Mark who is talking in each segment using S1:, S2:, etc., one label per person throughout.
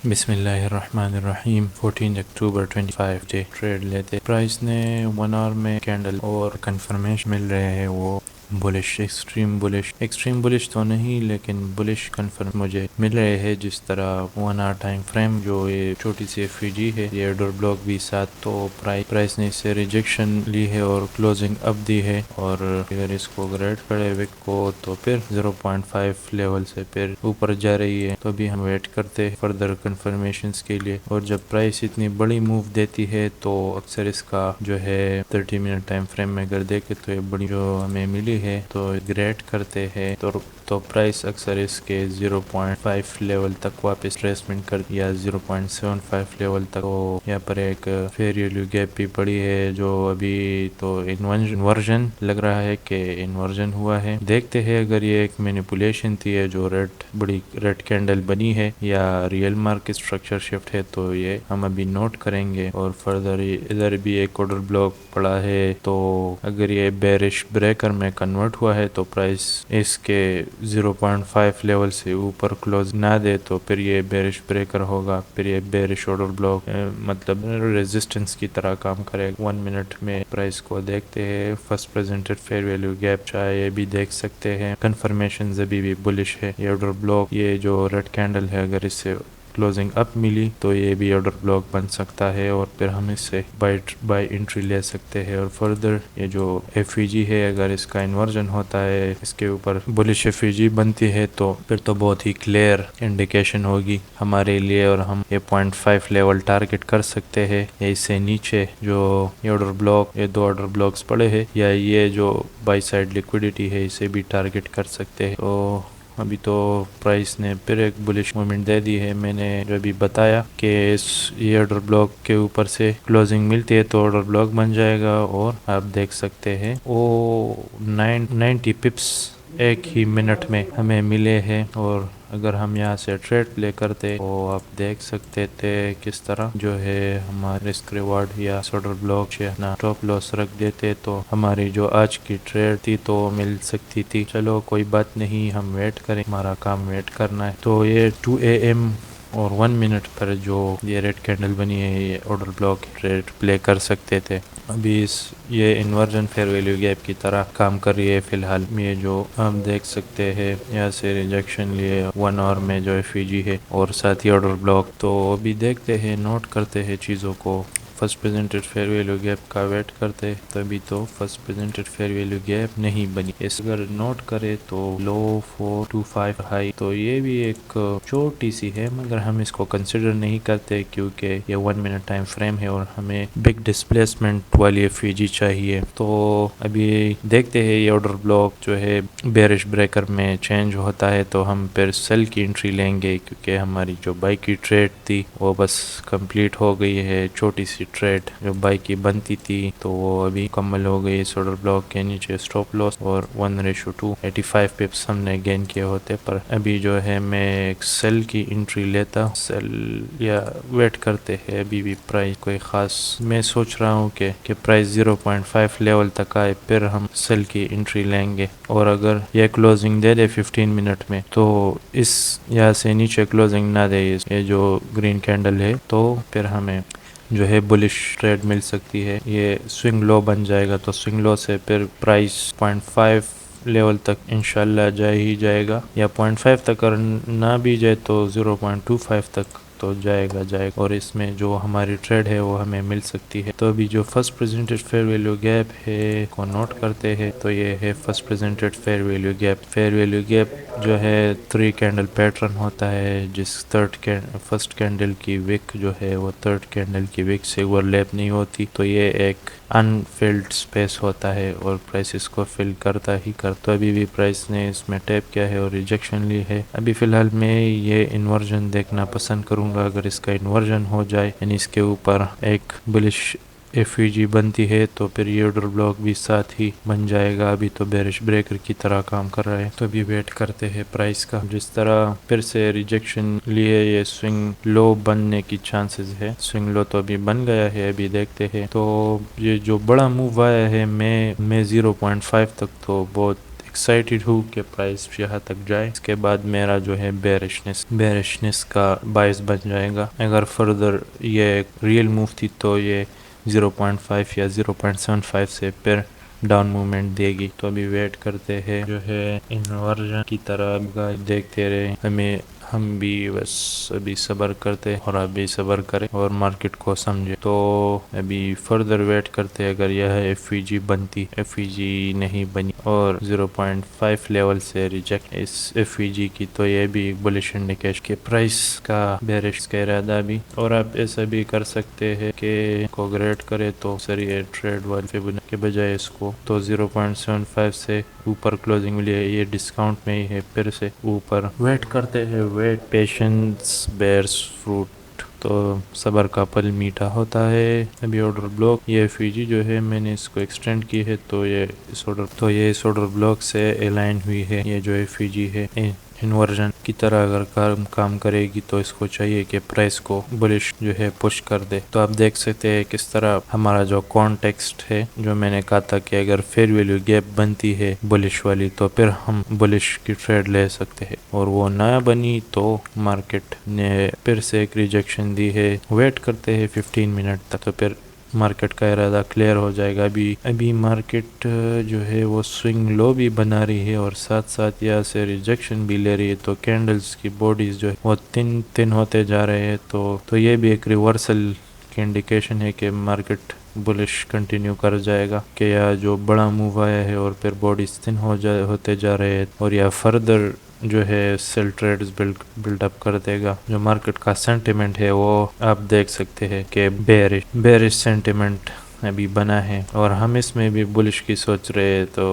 S1: بسم اللہ الرحمن الرحیم 14 اکتوبر 25 ڈے ٹریڈ لیتے پرائس نے 1 آور میں کینڈل اور کنفرمیشن مل رہے ہیں وہ بلش ایکسٹریم بلش تو نہیں لیکن بلش کنفرم مجھے مل رہے ہیں. جس طرح 1 آور ٹائم فریم جو یہ چھوٹی سی ایف وی جی ہے یہ ڈور بلاک بھی ساتھ تو پرائس نے اس سے ریجیکشن لی ہے اور کلوزنگ اپ دی ہے اور اگر اس کو گریڈ کرے وک کو تو پھر 0.5 لیول سے پھر اوپر جا رہی ہے تو ابھی ہم ویٹ کرتے ہیں فردر کنفرمیشنز کے لیے. اور جب پرائس اتنی بڑی موو دیتی ہے تو اکثر اس کا جو ہے 30 منٹ ٹائم فریم میں اگر دیکھے تو یہ بڑی جو ہمیں ملی ہے تو گریڈ کرتے ہیں تو پرائس اکثر اس کے 0.5 لیول تک واپس ٹریسمنٹ کر یا 0.75 لیول تک. تو یہاں پر ایک فیئر ویلیو گیپ بھی پڑی ہے جو ابھی تو انورژن لگ رہا ہے کہ انورژن ہوا ہے. دیکھتے ہیں اگر یہ ایک مینیپولیشن تھی ہے جو بڑی ریڈ کینڈل بنی ہے یا ریئل مارکیٹ اسٹرکچر شفٹ ہے تو یہ ہم ابھی نوٹ کریں گے. اور فردر ادھر بھی ایک آرڈر بلاک پڑا ہے تو اگر یہ بیرش بریکر میں کنورٹ ہوا ہے تو پرائس اس کے 0.5 لیول سے اوپر کلوز نہ دے تو پھر یہ بیرش بریکر ہوگا, پھر یہ بیرش آرڈر بلاک مطلب ریزسٹنس کی طرح کام کرے. 1 منٹ میں پرائس کو دیکھتے ہیں. First presented fair value gap چاہے یہ بھی دیکھ سکتے ہیں. کنفرمیشن ابھی بھی بلش ہے. یہ آرڈر بلاک یہ جو ریڈ کینڈل ہے اگر اس سے کلوزنگ اپ ملی تو یہ بھی آرڈر بلاک بن سکتا ہے اور پھر ہم اس سے بائی انٹری لے سکتے ہیں. اور فردر یہ جو ایف ای جی ہے اگر اس کا انورژن ہوتا ہے اس کے اوپر بلش ایف ای جی بنتی ہے تو پھر تو بہت ہی کلیئر انڈیکیشن ہوگی ہمارے لیے اور ہم یہ 0.5 لیول ٹارگٹ کر سکتے ہیں. یا اس سے نیچے جو یہ آرڈر بلاک یہ 2 آرڈر بلاکس پڑے ہیں یا یہ جو بائی سائڈ لیکوڈیٹی ہے اسے بھی ٹارگٹ کر سکتے ہیں. تو ابھی تو پرائس نے پھر ایک بلش مومنٹ دے دی ہے. میں نے جو ابھی بتایا کہ یہ آرڈر بلاک کے اوپر سے کلوزنگ ملتی ہے تو آرڈر بلاک بن جائے گا اور آپ دیکھ سکتے ہیں وہ 90 پپس ایک ہی منٹ میں ہمیں ملے ہیں. اور اگر ہم یہاں سے ٹریڈ پلے کرتے تو آپ دیکھ سکتے تھے کس طرح جو ہے ہمارے رسک ریوارڈ یا آرڈر بلاک سے اپنا ٹاپ لاس رکھ دیتے تو ہماری جو آج کی ٹریڈ تھی تو مل سکتی تھی. چلو کوئی بات نہیں, ہم ویٹ کریں, ہمارا کام ویٹ کرنا ہے. تو یہ 2 AM اور 1 منٹ پر جو یہ ریڈ کینڈل بنی ہے یہ آرڈر بلاک ٹریڈ پلے کر سکتے تھے. ابھی یہ انورژن فیئر ویلیو گیپ کی طرح کام کر رہی ہے فی الحال. یہ جو ہم دیکھ سکتے ہیں یہاں سے ریجیکشن لیے 1 آور میں جو ایف ای جی ہے اور ساتھ ہی آرڈر بلاک. تو ابھی دیکھتے ہیں, نوٹ کرتے ہیں چیزوں کو. First presented fair value gap کا ویٹ کرتے تبھی تو first presented fair value gap نہیں بنی. اس اگر نوٹ کرے تو لو 425 ہائی تو یہ بھی ایک چھوٹی سی ہے مگر ہم اس کو کنسیڈر نہیں کرتے کیونکہ یہ 1 منٹ ٹائم فریم ہے اور ہمیں بگ ڈسپلیسمنٹ والی ایف ای جی چاہیے. تو ابھی دیکھتے ہیں یہ آرڈر بلاک جو ہے بیرش بریکر میں چینج ہوتا ہے تو ہم پھر سیل کی انٹری لیں گے کیونکہ ہماری جو بائی کی ٹریڈ تھی وہ بس کمپلیٹ ہو گئی ہے. چھوٹی سی ٹریڈ جو بائی کی بنتی تھی تو وہ ابھی مکمل ہو گئی. آرڈر بلاک کے نیچے سٹاپ لاس اور 1:2 85 پپس ہم نے گین کیے ہوتے پر ابھی جو ہے میں ایک سیل کی انٹری لیتا سیل یا ویٹ کرتے ہیں. ابھی بھی پرائس کوئی خاص میں سوچ رہا ہوں کہ پرائس 0.5 لیول تک آئے پھر ہم سیل کی انٹری لیں گے. اور اگر یہ کلوزنگ دے دے 15 منٹ میں تو اس یہاں سے نیچے کلوزنگ نہ دے یہ جو گرین کینڈل ہے تو پھر ہمیں جو ہے بلش ٹریڈ مل سکتی ہے. یہ سوئنگ لو بن جائے گا تو سوئنگ لو سے پھر پرائس 0.5 لیول تک انشاءاللہ جائے ہی جائے گا یا 0.5 تک اگر نہ بھی جائے تو 0.25 تک تو جائے گا اور اس میں جو ہماری ٹریڈ ہے وہ ہمیں مل سکتی ہے. تو ابھی جو first presented fair value gap ہے کو نوٹ کرتے ہیں تو یہ ہے first presented fair value gap. Fair value gap جو ہے 3 کینڈل پیٹرن ہوتا ہے جس فرسٹ کینڈل کی وک جو ہے وہ تھرڈ کینڈل کی وک سے اوورلیپ نہیں ہوتی تو یہ ایک انفلڈ سپیس ہوتا ہے اور پرائس اس کو فل کرتا ہی کرتا. تو ابھی بھی پرائس نے اس میں ٹیپ کیا ہے اور ریجیکشن لی ہے. ابھی فی الحال میں یہ انورژن دیکھنا پسند کروں گا. اگر اس کا انورژن ہو جائے یعنی اس کے اوپر ایک بلش ایف ای جی بنتی ہے تو پھر یہ آرڈر بلاک بھی ساتھ ہی بن جائے گا. ابھی تو بیرش بریکر کی طرح کام کر رہا ہے تو ابھی ویٹ کرتے ہیں پرائس کا. جس طرح پھر سے ریجیکشن لیے یہ سوئنگ لو بننے کی چانسز ہے. سوئنگ لو تو ابھی بن گیا ہے, ابھی دیکھتے ہیں. تو یہ جو بڑا موو آیا ہے میں 0.5 تک تو بہت ایکسائٹیڈ ہوں کہ پرائس یہاں تک جائے. اس کے بعد میرا جو ہے بیرشنس کا باعث بن جائے گا. اگر فردر یہ ریئل موو تھی تو یہ 0.5 یا 0.75 سے پھر ڈاؤن موومنٹ دے گی. تو ابھی ویٹ کرتے ہیں جو ہے انورژن کی طرح دیکھتے رہے. ہم بھی بس ابھی صبر کرتے اور آپ بھی صبر کریں اور مارکیٹ کو سمجھے. تو ابھی فردر ویٹ کرتے. اگر یہ ایف ای جی بنتی، ایف ای جی نہیں بنی اور 0.5 لیول سے ریجیکٹ اس ایف ای جی کی، تو یہ بھی بلش انڈیکیشن کے پرائس کا بیرش کا ارادہ بھی. اور آپ ایسا بھی کر سکتے ہیں کہ کو گریڈ کرے تو سری ٹریڈ والے کے بجائے اس کو تو 0.75 سے اوپر کلوزنگ ملی ہے. یہ ڈسکاؤنٹ میں ہی ہے، پھر سے اوپر ویٹ کرتے ہیں. Wait patience bears fruit. تو صبر کا پل میٹھا ہوتا ہے. ابھی آرڈر بلاک یہ ایف ای جی جو ہے میں نے اس کو ایکسٹینڈ کی ہے تو یہ اس آرڈر بلاک سے الائن ہوئی ہے. یہ جو ایف ای جی ہے انورژن کی طرح اگر کام کرے گی تو اس کو چاہیے کہ پرائس کو بلش جو ہے پش کر دے. تو آپ دیکھ سکتے ہیں کس طرح ہمارا جو کانٹیکسٹ ہے، جو میں نے کہا تھا کہ اگر فیئر ویلیو گیپ بنتی ہے بلش والی تو پھر ہم بلش کی ٹریڈ لے سکتے ہیں، اور وہ نہ بنی تو مارکیٹ نے پھر سے ایک ریجیکشن دی ہے. ویٹ کرتے ہیں 15 منٹ تک، تو پھر مارکیٹ کا ارادہ کلیئر ہو جائے گا. ابھی مارکیٹ جو ہے وہ سوئنگ لو بھی بنا رہی ہے اور ساتھ ساتھ یہاں سے ریجیکشن بھی لے رہی ہے. تو کینڈلز کی باڈیز جو ہے وہ تن ہوتے جا رہے ہیں. تو یہ بھی ایک ریورسل کی انڈیکیشن ہے کہ مارکیٹ بلش کنٹینیو کر جائے گا، کہ یا جو بڑا موو آیا ہے اور پھر باڈیز تن ہوتے جا رہے ہیں، اور یا فردر جو ہے سیل ٹریڈز بلڈ اپ کر دے گا. جو مارکیٹ کا سینٹیمنٹ ہے وہ آپ دیکھ سکتے ہیں کہ بیرش سینٹیمنٹ ابھی بنا ہے، اور ہم اس میں بھی بلش کی سوچ رہے. تو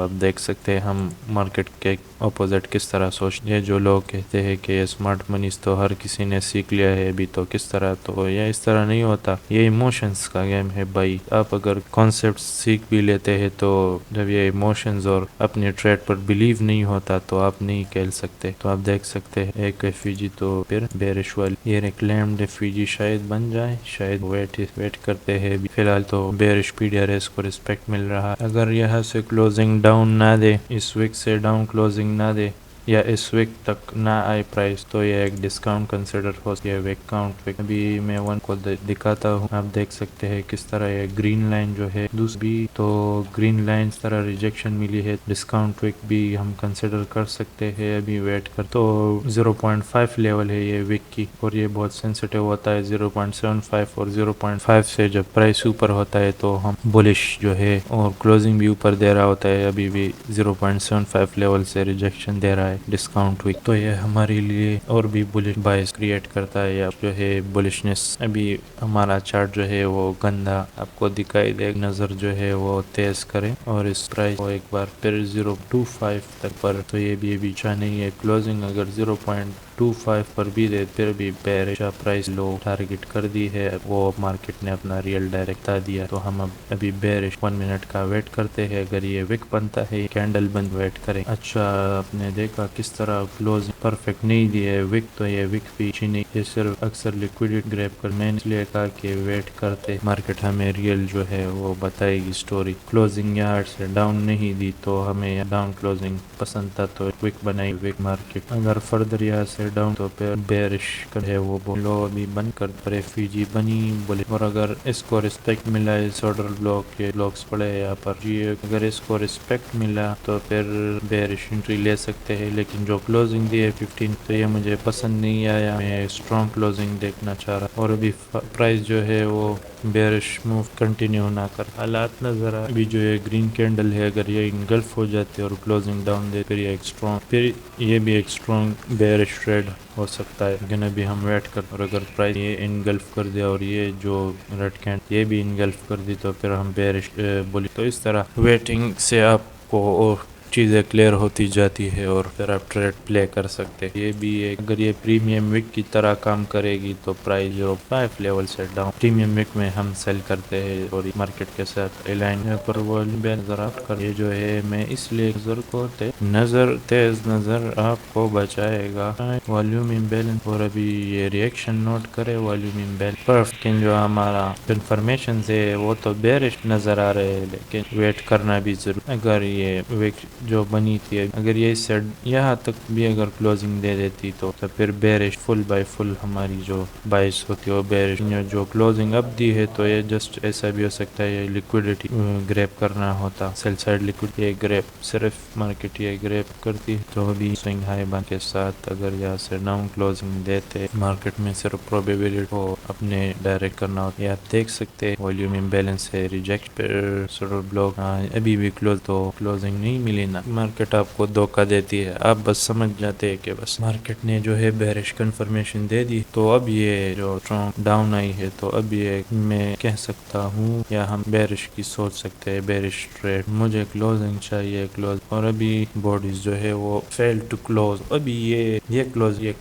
S1: آپ دیکھ سکتے ہیں ہم مارکیٹ کے اپوزٹ کس طرح سوچتے ہیں. جو لوگ کہتے ہیں کہ اسمارٹ منیز تو ہر کسی نے سیکھ لیا ہے ابھی، تو کس طرح، تو یہ اس طرح نہیں ہوتا. یہ ایموشنز کا گیم ہے بھائی. آپ اگر کانسیپٹ سیکھ بھی لیتے ہیں تو جب یہ ایموشنز اور اپنے ٹریڈ پر بلیو نہیں ہوتا تو آپ نہیں کھیل سکتے. تو آپ دیکھ سکتے ہیں ایک ایف ای جی تو پھر بیرش والی یہ ریکلیمڈ ایف ای جی شاید بن جائے. شاید ویٹ کرتے ہیں. فی الحال تو bearish P D R S کو رسپیکٹ مل رہا ہے. اگر یہاں سے کلوزنگ ڈاؤن نہ دے، اس ویک سے ڈاؤن کلوزنگ نہ دے، یا اس ویک تک نہ آئے پرائس، تو یہ ایک ڈسکاؤنٹ کنسیڈر ہو سکتی ہے. ویک کاؤنٹ ابھی میں ون کو دکھاتا ہوں. آپ دیکھ سکتے ہیں کس طرح یہ گرین لائن جو ہے دوسری تو گرین لائن اس طرح ریجیکشن ملی ہے. ڈسکاؤنٹ ویک بھی ہم کنسیڈر کر سکتے ہیں. ابھی ویٹ کر تو 0.5 لیول ہے یہ ویک کی، اور یہ بہت سینسٹیو ہوتا ہے. 0.75 اور 0.5 سے جب پرائس اوپر ہوتا ہے تو ہم بلش جو ہے، اور کلوزنگ بھی اوپر دے رہا ہوتا ہے. ابھی بھی 0.75 لیول سے ریجیکشن دے رہا ہے ڈسکاؤنٹ ویک. تو یہ ہمارے لیے اور بھی بلش باعث کریٹ کرتا ہے، یا جو ہے بلشنس. ابھی ہمارا چارٹ جو ہے وہ گندا آپ کو دکھائی دے. نظر جو ہے وہ تیز کریں اور اس پرائس کو ایک بار پھر 0.25 تک پر. تو یہ بھی ابھی اچھا نہیں ہے. کلوزنگ اگر 0.25 پر بھی دے پھر بھی بیرش پرائس لو ٹارگٹ کر دی ہے. وہ مارکیٹ نے اپنا ریئل ڈائریکٹ دیا. تو ہم ابھی بیرش 1 منٹ کا ویٹ کرتے ہیں. اگر یہ وک بنتا ہے کینڈل بند ویٹ کریں. اچھا آپ نے دیکھا کس طرح کلوز پرفیکٹ نہیں دی ہے وک. تو یہ وک بھی اچھی نہیں، یہ صرف اکثر لیکویڈیٹ گریپ کر. میں نے اس لیے کہا کہ ویٹ کرتے، مارکیٹ ہمیں ریئل جو ہے وہ بتائے گی سٹوری. کلوزنگ یہاں سے ڈاؤن نہیں دی تو ہمیں ڈاؤن کلوزنگ پسند تھا تو وک بنائی. وک مارکیٹ اگر فردر یہاں سے ڈاؤن تو پھر بیرش ہے وہ لو ابھی بند کر پر ایف ای جی بنی بولے. اور اگر اس کو رسپیکٹ ملا، اس آرڈر بلاک کے بلاکس پڑے یہاں پر جی، اگر اس کو رسپیکٹ ملا تو پھر بیرش انٹری لے سکتے ہیں. لیکن جو کلوزنگ دی ہے 15 تو یہ مجھے پسند نہیں آیا. میں اسٹرانگ کلوزنگ دیکھنا چاہ رہا. اور ابھی پرائس جو ہے وہ بیرش موو کنٹینیو نہ کر. حالات نظر آ ابھی جو یہ گرین کینڈل ہے اگر یہ انگلف ہو جاتے اور کلوزنگ ڈاؤن دے پھر یہ بھی ایک اسٹرانگ بیرش ٹریڈ ہو سکتا ہے. لیکن ابھی ہم ویٹ کر. اور اگر پرائس یہ انگلف کر دیا اور یہ جو ریڈ کینڈ یہ بھی انگلف کر دی تو پھر ہم بیرش بولی. تو اس طرح ویٹنگ سے آپ کو اور چیزیں کلیئر ہوتی جاتی ہے اور پھر آپ ٹریڈ پلے کر سکتے. یہ بھی اگر یہ پریمیم وک کی طرح کام کرے گی تو پرائس 0.5 لیول سے ڈاؤن پریمیم وک میں ہم سیل کرتے ہیں اور مارکیٹ کے ساتھ الائن پر نظرات کر. یہ جو ہے میں اس لیے تیز نظر آپ کو بچائے گا. والیوم امبیلنس اور ابھی یہ ریئیکشن نوٹ کرے والیوم امبیلنس پر. لیکن جو ہمارا کنفرمیشن ہے وہ تو بیرش نظر آ رہے ہیں، لیکن ویٹ کرنا بھی ضرور. اگر یہ جو بنی تھی، اگر یہ سیٹ یہاں تک بھی اگر کلوزنگ دے دیتی تو پھر بیرش فل بائی فل ہماری جو باعث ہوتی ہے وہ بیرش جو کلوزنگ اب دی ہے، تو یہ جسٹ ایسا بھی ہو سکتا ہے یہ لیکوڈیٹی گریپ کرنا ہوتا، سیل سائڈ لیکوڈ یہ گریپ صرف مارکیٹ یہ گریپ کرتی تو بھی سوئنگ ہائی بن کے ساتھ اگر یہاں سے ڈاؤن کلوزنگ دیتے مارکیٹ میں صرف پروبیبلٹی کو اپنے ڈائریکٹ کرنا ہوتا ہے۔ آپ دیکھ سکتے والیوم امبیلنس ہے، ریجیکٹ پر سر بلاک ابھی بھی کلوز تو کلوزنگ نہیں ملی نا، مارکیٹ آپ کو دھوکہ دیتی ہے، آپ بس سمجھ جاتے ہیں کہ بس مارکیٹ نے جو ہے بیرش کنفرمیشن دے دی تو اب یہ جو اسٹرانگ ڈاؤن آئی ہے تو اب یہ میں کہہ سکتا ہوں یا ہم بیرش کی سوچ سکتے ہیں، بیرش ٹریڈ مجھے کلوزنگ چاہیے کلوز، اور ابھی باڈیز جو ہے وہ فیل ٹو کلوز، ابھی یہ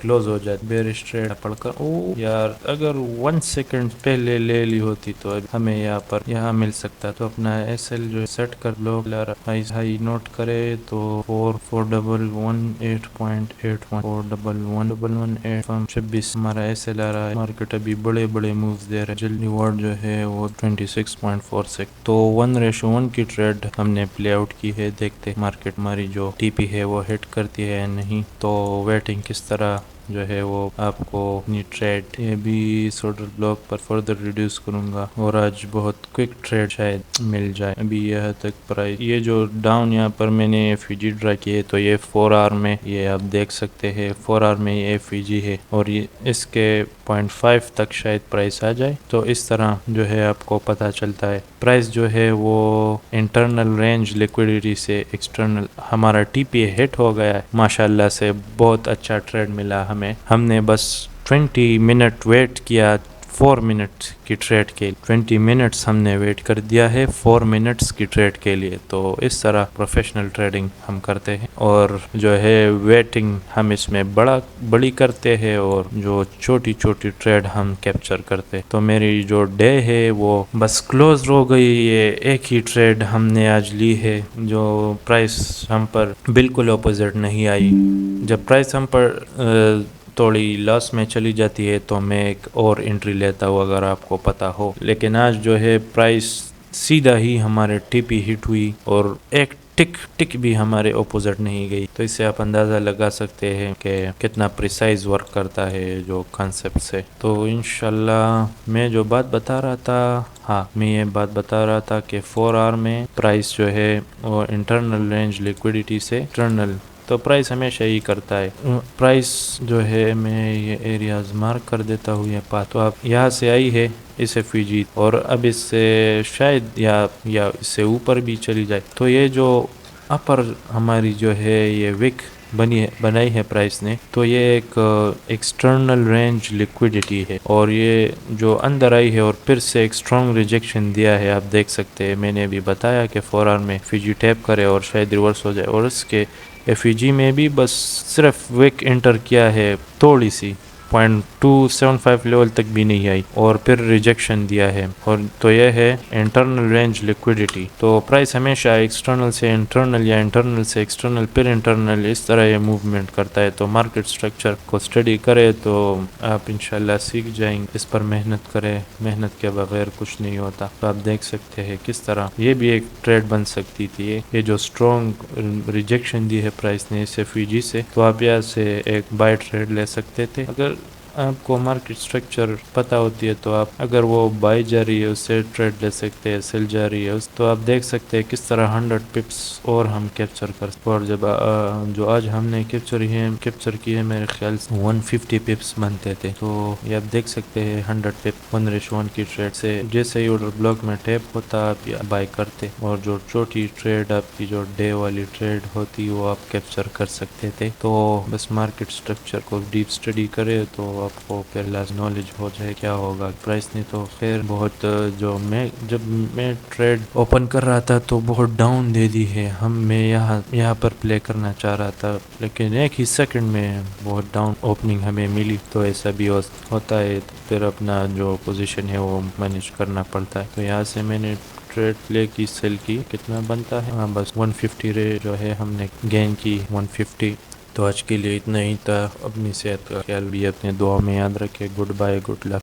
S1: کلوز ہو جاتی بیرش ٹریڈ پڑھ کر او یار اگر 1 سیکنڈ پہلے لے لی ہوتی تو ہمیں یہاں مل سکتا، تو اپنا ایس ایل جو سیٹ کر لو، ہائی نوٹ کرے تو 4118.81 4118 ہمارا ایس ایل آ رہا ہے، مارکیٹ ابھی بڑے مووز دے رہے ہیں، جلدی ریوارڈ جو ہے وہ 26.46 تو 1:1 کی ٹریڈ ہم نے پلے آؤٹ کی ہے، دیکھتے مارکیٹ ہماری جو ٹی پی ہے وہ ہٹ کرتی ہے یا نہیں، تو ویٹنگ کس طرح جو ہے وہ آپ کو اپنی ٹریڈ یہ بھی سوڈر بلاک پر فردر ریڈیوس کروں گا، اور آج بہت کوئک ٹریڈ شاید مل جائے، ابھی یہاں تک پرائز یہ جو ڈاؤن یہاں پر میں نے ایف ای جی ڈرا کی ہے تو یہ 4 آور میں یہ آپ دیکھ سکتے ہیں 4 آور میں یہ ایف ای جی ہے، اور یہ اس کے 0.5 تک شاید پرائز آ جائے، تو اس طرح جو ہے آپ کو پتہ چلتا ہے پرائز جو ہے وہ انٹرنل رینج لیکوڈیٹی سے ایکسٹرنل ہمارا ٹی پی ہٹ ہو گیا ہے، ماشاءاللہ سے بہت اچھا ٹریڈ ملا ہم نے بس 20 منٹ ویٹ کیا 4 منٹ کی ٹریڈ کے 20 منٹس ہم نے ویٹ کر دیا ہے 4 منٹس کی ٹریڈ کے لیے، تو اس طرح پروفیشنل ٹریڈنگ ہم کرتے ہیں، اور جو ہے ویٹنگ ہم اس میں بڑی کرتے ہیں، اور جو چھوٹی ٹریڈ ہم کیپچر کرتے، تو میری جو ڈے ہے وہ بس کلوز ہو گئی، یہ ایک ہی ٹریڈ ہم نے آج لی ہے، جو پرائس ہم پر بالکل اپوزٹ نہیں آئی، جب پرائس ہم پر تھوڑی لاس میں چلی جاتی ہے تو میں ایک اور انٹری لیتا ہوں اگر آپ کو پتہ ہو، لیکن آج جو ہے پرائس سیدھا ہی ہمارے ٹی پی ہٹ ہوئی اور ایک ٹک بھی ہمارے اپوزٹ نہیں گئی، تو اس سے آپ اندازہ لگا سکتے ہیں کہ کتنا پریسائز ورک کرتا ہے جو کانسیپٹ سے، تو انشاءاللہ میں جو بات بتا رہا تھا کہ 4 آور میں پرائس جو ہے وہ انٹرنل رینج لیکوڈیٹی سے ایکسٹرنل، تو پرائس ہمیشہ ہی کرتا ہے، پرائس جو ہے میں یہ ایریاز مارک کر دیتا ہوں، یہ پا تو آپ یہاں سے آئی ہے اس ایف ای جی، اور اب اس سے شاید یا اس سے اوپر بھی چلی جائے، تو یہ جو اپر ہماری جو ہے یہ وک بنائی ہے پرائس نے، تو یہ ایک ایکسٹرنل رینج لیکوڈیٹی ہے، اور یہ جو اندر آئی ہے اور پھر سے ایک اسٹرانگ ریجیکشن دیا ہے، آپ دیکھ سکتے ہیں، میں نے بھی بتایا کہ 4 آور میں ایف ای جی ٹیپ کرے اور شاید ریورس ہو جائے، اور اس کے ایف ای جی میں بھی بس صرف وک انٹر کیا ہے تھوڑی سی 0.275 لیول تک بھی نہیں آئی، اور پھر ریجیکشن دیا ہے، اور تو یہ ہے انٹرنل رینج لیکوڈیٹی، تو پرائس ہمیشہ ایکسٹرنل سے انٹرنل یا انٹرنل سے ایکسٹرنل پھر انٹرنل اس طرح یہ موومنٹ کرتا ہے، تو مارکیٹ سٹرکچر کو اسٹڈی کرے تو آپ انشاءاللہ سیکھ جائیں گے، اس پر محنت کرے، محنت کے بغیر کچھ نہیں ہوتا، تو آپ دیکھ سکتے ہیں کس طرح یہ بھی ایک ٹریڈ بن سکتی تھی، یہ جو اسٹرانگ ریجیکشن دی ہے پرائس نے اس ایف ای جی سے، تو آپ یہاں سے ایک بائی ٹریڈ لے سکتے تھے، اگر آپ کو مارکیٹ سٹرکچر پتہ ہوتی ہے تو آپ اگر وہ بائی جا رہی ہے اس سے ٹریڈ لے سکتے ہیں، سیل جا رہی ہے تو آپ دیکھ سکتے ہیں کس طرح 100 پپس اور ہم کیپچر کر سکتے، اور جب جو آج ہم نے کیپچر کی ہے میرے خیال سے 150 پپس بنتے تھے، تو یہ آپ دیکھ سکتے ہیں 100 پپ 1:1 کی ٹریڈ سے جیسے ہی آرڈر بلاک میں ٹیپ ہوتا آپ بائی کرتے، اور جو چھوٹی ٹریڈ آپ کی جو ڈے والی ٹریڈ ہوتی وہ آپ کیپچر کر سکتے تھے، تو بس مارکیٹ سٹرکچر کو ڈیپ اسٹڈی کرے تو آپ کو پہلا نالج ہو جائے کیا ہوگا پرائس نے، تو خیر بہت جب میں ٹریڈ اوپن کر رہا تھا تو بہت ڈاؤن دے دی ہے، میں یہاں پر پلے کرنا چاہ رہا تھا، لیکن ایک ہی سیکنڈ میں بہت ڈاؤن اوپننگ ہمیں ملی، تو ایسا بھی ہوتا ہے، پھر اپنا جو پوزیشن ہے وہ مینیج کرنا پڑتا ہے، تو یہاں سے میں نے ٹریڈ پلے کی سیل کی کتنا بنتا ہے، بس 150 رے جو ہے ہم نے گین کی 150، تو آج کے لیے اتنا ہی تھا، اپنی صحت کا خیال بھی اپنے دعا میں یاد رکھے، گڈ بائے، گڈ لک۔